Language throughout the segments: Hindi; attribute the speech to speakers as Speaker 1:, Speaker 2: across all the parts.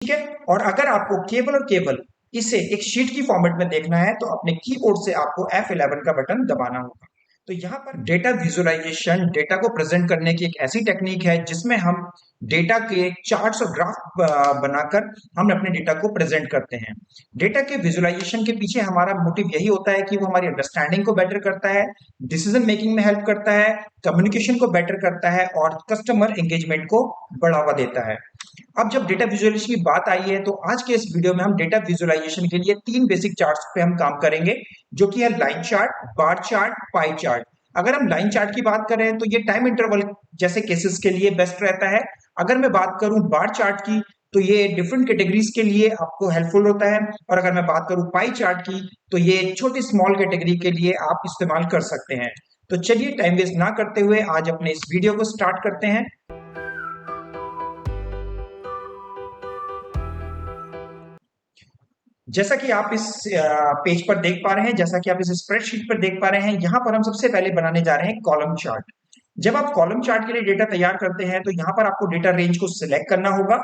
Speaker 1: ठीक है। और अगर आपको केवल और केवल इसे एक शीट की फॉर्मेट में देखना है तो अपने कीबोर्ड से आपको F11 का बटन दबाना होगा। तो यहाँ पर डेटा विजुअलाइजेशन, डेटा को प्रेजेंट करने की एक ऐसी टेक्निक है जिसमें हम डेटा के चार्ट्स और ग्राफ बनाकर हम अपने डेटा को प्रेजेंट करते हैं। डेटा के विजुअलाइजेशन के पीछे हमारा मोटिव यही होता है कि वो हमारी अंडरस्टैंडिंग को बेटर करता है, डिसीजन मेकिंग में हेल्प करता है, कम्युनिकेशन को बेटर करता है और कस्टमर एंगेजमेंट को बढ़ावा देता है। अब जब डेटा विजुअलाइजेशन की बात आई है तो आज के इस वीडियो में हम डेटा विजुअलाइजेशन के लिए तीन बेसिक चार्ट्स पे हम काम करेंगे, जो कि है line chart, bar chart, pie chart. अगर हम लाइन चार्ट की बात करें तो ये टाइम इंटरवल जैसे केसेस के लिए बेस्ट रहता है। अगर मैं बात करूं बार चार्ट की तो ये डिफरेंट कैटेगरीज के लिए आपको हेल्पफुल होता है। और अगर मैं बात करूं पाई चार्ट की तो ये छोटी स्मॉल कैटेगरी के लिए आप इस्तेमाल कर सकते हैं। तो चलिए टाइम वेस्ट ना करते हुए आज अपने इस वीडियो को स्टार्ट करते हैं। जैसा कि आप इस पेज पर देख पा रहे हैं, जैसा कि आप इस स्प्रेडशीट पर देख पा रहे हैं, यहाँ पर हम सबसे पहले बनाने जा रहे हैं कॉलम चार्ट। जब आप कॉलम चार्ट के लिए डेटा तैयार करते हैं तो यहाँ पर आपको डेटा रेंज को सिलेक्ट करना होगा।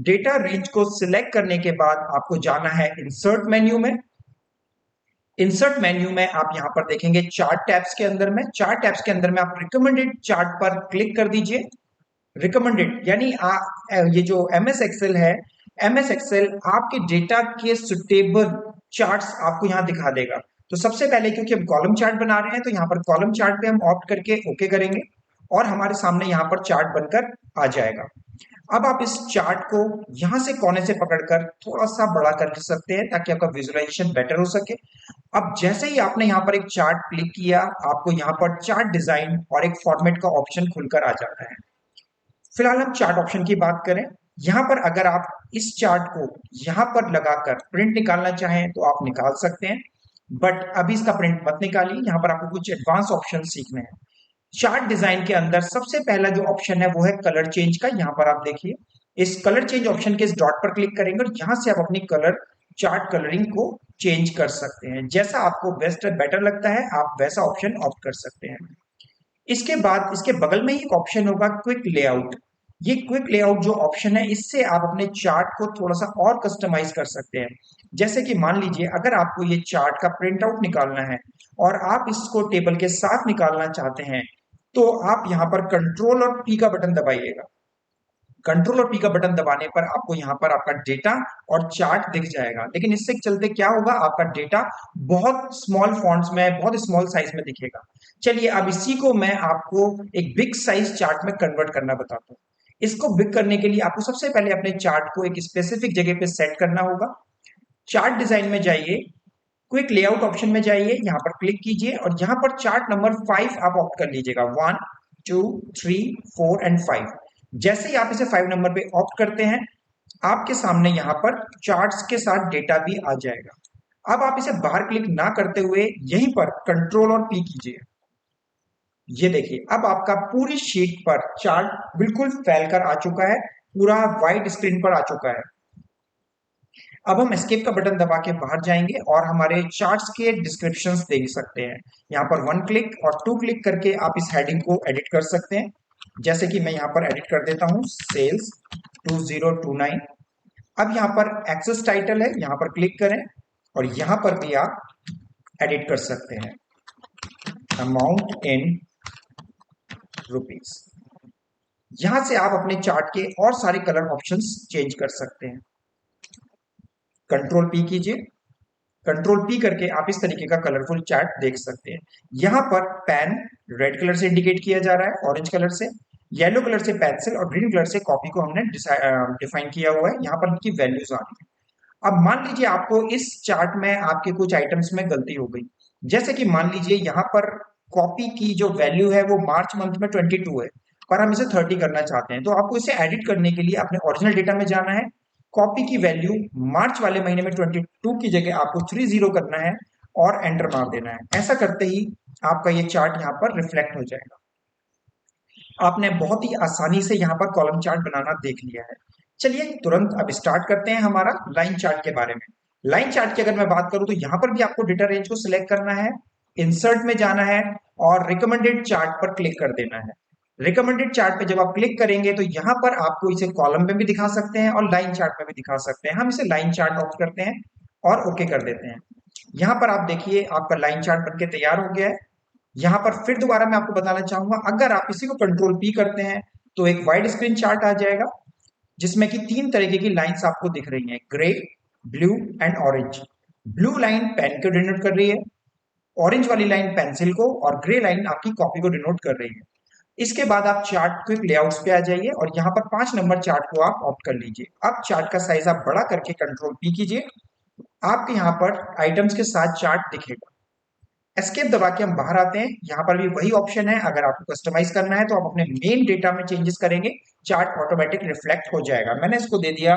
Speaker 1: डेटा रेंज को सिलेक्ट करने के बाद आपको जाना है इंसर्ट मेन्यू में। इंसर्ट मेन्यू में आप यहाँ पर देखेंगे चार्ट टैब्स के अंदर में, चार्ट टैब्स के अंदर में आप रिकमेंडेड चार्ट पर क्लिक कर दीजिए। रिकमेंडेड यानी ये जो एमएस एक्सेल है, एमएस एक्सेल आपके डेटा के सुटेबल चार्ट्स आपको यहाँ दिखा देगा। तो सबसे पहले क्योंकि हम कॉलम चार्ट बना रहे हैं तो यहाँ पर कॉलम चार्ट पे हम ऑप्ट करके ओके करेंगे और हमारे सामने यहाँ पर चार्ट बनकर आ जाएगा। अब आप इस चार्ट को यहाँ से कोने से पकड़कर थोड़ा सा बड़ा कर सकते हैं ताकि आपका विजुअलाइजेशन बेटर हो सके। अब जैसे ही आपने यहाँ पर एक चार्ट क्लिक किया, आपको यहाँ पर चार्ट डिजाइन और एक फॉर्मेट का ऑप्शन खुलकर आ जाता है। फिलहाल हम चार्ट ऑप्शन की बात करें। यहां पर अगर आप इस चार्ट को यहां पर लगाकर प्रिंट निकालना चाहें तो आप निकाल सकते हैं, बट अभी इसका प्रिंट मत निकालिए। यहां पर आपको कुछ एडवांस ऑप्शन सीखने हैं। चार्ट डिजाइन के अंदर सबसे पहला जो ऑप्शन है वो है कलर चेंज का। यहां पर आप देखिए इस कलर चेंज ऑप्शन के इस डॉट पर क्लिक करेंगे और यहां से आप अपनी कलर चार्ट कलरिंग को चेंज कर सकते हैं। जैसा आपको बेस्ट बेटर लगता है आप वैसा ऑप्शन ऑप्ट कर सकते हैं। इसके बाद इसके बगल में ही एक ऑप्शन होगा क्विक लेआउट। ये क्विक लेआउट जो ऑप्शन है इससे आप अपने चार्ट को थोड़ा सा और कस्टमाइज कर सकते हैं। जैसे कि मान लीजिए अगर आपको ये चार्ट का प्रिंट आउट निकालना है और आप इसको टेबल के साथ निकालना चाहते हैं तो आप यहाँ पर कंट्रोल और पी का बटन दबाइएगा। कंट्रोल और पी का बटन दबाने पर आपको यहाँ पर आपका डेटा और चार्ट दिख जाएगा, लेकिन इससे चलते क्या होगा, आपका डेटा बहुत स्मॉल फॉन्ट्स में, बहुत स्मॉल साइज में दिखेगा। चलिए अब इसी को मैं आपको एक बिग साइज चार्ट में कन्वर्ट करना बताता हूँ। इसको बिग करने के लिए आपको सबसे पहले अपने चार्ट को एक स्पेसिफिक जगह पे सेट करना होगा। चार्ट डिजाइन में जाइए, क्विक लेआउट ऑप्शन में जाइए, यहाँ पर क्लिक कीजिए और यहाँ पर चार्ट नंबर 5 आप ऑप्ट कर लीजिएगा। 1 2 3 4 एंड 5। जैसे ही आप इसे 5 नंबर पे ऑप्ट करते हैं आपके सामने यहाँ पर चार्ट्स के साथ डेटा भी आ जाएगा। अब आप इसे बाहर क्लिक ना करते हुए यहीं पर कंट्रोल और पी कीजिए। ये देखिए अब आपका पूरी शीट पर चार्ट बिल्कुल फैलकर आ चुका है, पूरा व्हाइट स्क्रीन पर आ चुका है। अब हम एस्केप का बटन दबा के बाहर जाएंगे और हमारे चार्ट्स के डिस्क्रिप्शंस देख सकते हैं। यहाँ पर 1 क्लिक और 2 क्लिक करके आप इस हेडिंग को एडिट कर सकते हैं। जैसे कि मैं यहाँ पर एडिट कर देता हूँ सेल्स 2029। अब यहाँ पर एक्सेस टाइटल है, यहाँ पर क्लिक करें और यहाँ पर भी आप एडिट कर सकते हैं अमाउंट इन रुपीज। यहां से आप अपने चार्ट के और सारे कलर ऑप्शंस चेंज कर सकते हैं। कंट्रोल पी कीजिए, कंट्रोल पी करके आप इस तरीके का कलरफुल चार्ट देख सकते हैं। यहाँ पर पेन रेड कलर से इंडिकेट किया जा रहा है, ऑरेंज कलर से, येलो कलर से पेंसिल और ग्रीन कलर से कॉपी को हमने डिफाइन किया हुआ है। यहाँ पर उनकी वैल्यूज आ रही है। अब मान लीजिए आपको इस चार्ट में आपके कुछ आइटम्स में गलती हो गई। जैसे कि मान लीजिए यहाँ पर कॉपी की जो वैल्यू है वो मार्च मंथ में 22 है, पर हम इसे 30 करना चाहते हैं। तो आपको इसे एडिट करने के लिए अपने ओरिजिनल डेटा में जाना है, कॉपी की वैल्यू मार्च वाले महीने में 22 की जगह आपको 30 करना है और एंटर मार देना है। ऐसा करते ही आपका ये चार्ट यहाँ पर रिफ्लेक्ट हो जाएगा। आपने बहुत ही आसानी से यहाँ पर कॉलम चार्ट बनाना देख लिया है। चलिए तुरंत अब स्टार्ट करते हैं हमारा लाइन चार्ट के बारे में। लाइन चार्ट की अगर मैं बात करूं तो यहाँ पर भी आपको डेटा रेंज को सिलेक्ट करना है, इंसर्ट में जाना है और रिकमेंडेड चार्ट पर क्लिक कर देना है। रिकमेंडेड चार्ट पे जब आप क्लिक करेंगे तो यहाँ पर आपको इसे कॉलम में भी दिखा सकते हैं और लाइन चार्ट में भी दिखा सकते हैं। हम इसे लाइन चार्ट ऑफ करते हैं और ओके कर देते हैं। यहाँ पर आप देखिए आपका लाइन चार्ट बनके तैयार हो गया है। यहाँ पर फिर दोबारा मैं आपको बताना चाहूंगा, अगर आप इसी को कंट्रोल पी करते हैं तो एक वाइड स्क्रीन चार्ट आ जाएगा जिसमें कि तीन तरीके की लाइंस आपको दिख रही हैं, grey, blue and orange. Blue line pen को डिनोट कर रही है, ऑरेंज वाली लाइन पेंसिल को और ग्रे लाइन आपकी कॉपी को डिनोट कर रही है। इसके बाद आप चार्ट क्विक लेआउट्स पे आ जाइए और यहाँ पर 5 नंबर चार्ट को आप ऑप्ट कर लीजिए। अब चार्ट का साइज आप बड़ा करके कंट्रोल पी कीजिए, आपके यहाँ पर आइटम्स के साथ चार्ट दिखेगा। एस्केप दबा के हम बाहर आते हैं। यहाँ पर भी वही ऑप्शन है, अगर आपको कस्टमाइज करना है तो आप अपने मेन डेटा में चेंजेस करेंगे, चार्ट ऑटोमेटिक रिफ्लेक्ट हो जाएगा। मैंने इसको दे दिया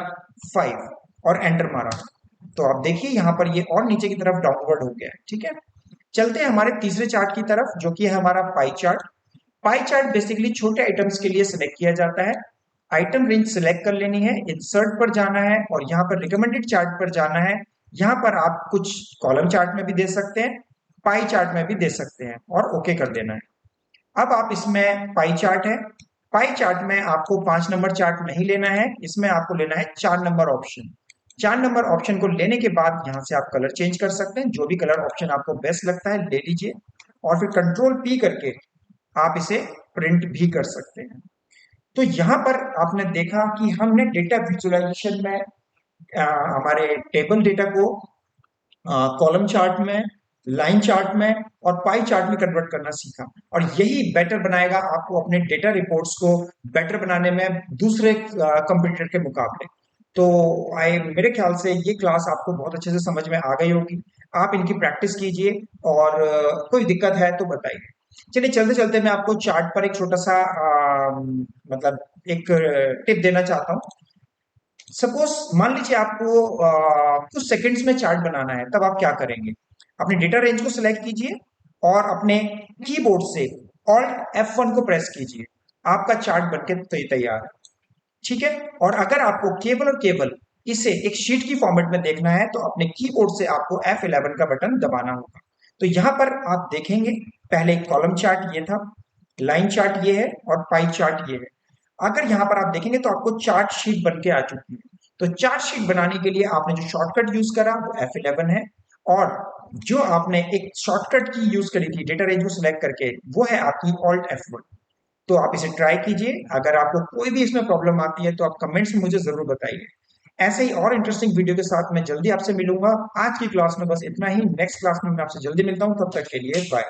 Speaker 1: 5 और एंटर मारा, तो आप देखिए यहाँ पर ये और नीचे की तरफ डाउनवर्ड हो गया है। ठीक है, चलते हैं हमारे तीसरे चार्ट की तरफ जो कि है हमारा pie chart. Pie chart basically छोटे आइटम्स के लिए सिलेक्ट किया जाता है। आइटम रेंज सिलेक्ट कर लेनी है, इंसर्ट पर जाना है और यहाँ पर रिकमेंडेड चार्ट पर जाना है। यहाँ पर आप कुछ कॉलम चार्ट में भी दे सकते हैं, पाई चार्ट में भी दे सकते हैं और ओके कर देना है। अब आप इसमें पाई चार्ट है, पाई चार्ट में आपको 5 नंबर चार्ट नहीं लेना है, इसमें आपको लेना है 4 नंबर ऑप्शन। 4 नंबर ऑप्शन को लेने के बाद यहाँ से आप कलर चेंज कर सकते हैं, जो भी कलर ऑप्शन आपको बेस्ट लगता है ले लीजिए और फिर कंट्रोल पी करके आप इसे प्रिंट भी कर सकते हैं। तो यहाँ पर आपने देखा कि हमने डेटा विजुअलाइजेशन में हमारे टेबल डेटा को कॉलम चार्ट में, लाइन चार्ट में और पाई चार्ट में कन्वर्ट करना सीखा और यही बेटर बनाएगा आपको अपने डेटा रिपोर्ट्स को बेटर बनाने में दूसरे कंप्यूटर के मुकाबले। तो मेरे ख्याल से ये क्लास आपको बहुत अच्छे से समझ में आ गई होगी। आप इनकी प्रैक्टिस कीजिए और कोई दिक्कत है तो बताइए। चलिए चलते चलते मैं आपको चार्ट पर एक छोटा सा मतलब एक टिप देना चाहता हूँ। सपोज मान लीजिए आपको कुछ सेकंड्स में चार्ट बनाना है, तब आप क्या करेंगे? अपने डेटा रेंज को सिलेक्ट कीजिए और अपने कीबोर्ड से ऑल्ट F1 को प्रेस कीजिए, आपका चार्ट बनके तैयार है। ठीक है, और अगर आपको केवल और केवल इसे एक शीट की फॉर्मेट में देखना है तो अपने कीबोर्ड से आपको F11 का बटन दबाना होगा। तो यहां पर आप देखेंगे पहले कॉलम चार्ट ये था, लाइन चार्ट ये है और पाई चार्ट ये है। अगर यहाँ पर आप देखेंगे तो आपको चार्ट शीट बन के आ चुकी है। तो चार्ट शीट बनाने के लिए आपने जो शॉर्टकट यूज करा वो F11 है और जो आपने एक शॉर्टकट की यूज करी थी डेटा रेंज को सिलेक्ट करके वो है आपकी ऑल्ट F1। तो आप इसे ट्राई कीजिए। अगर आपको कोई भी इसमें प्रॉब्लम आती है तो आप कमेंट्स में मुझे जरूर बताइए। ऐसे ही और इंटरेस्टिंग वीडियो के साथ मैं जल्दी आपसे मिलूंगा। आज की क्लास में बस इतना ही, नेक्स्ट क्लास में मैं आपसे जल्दी मिलता हूं, तब तक के लिए बाय।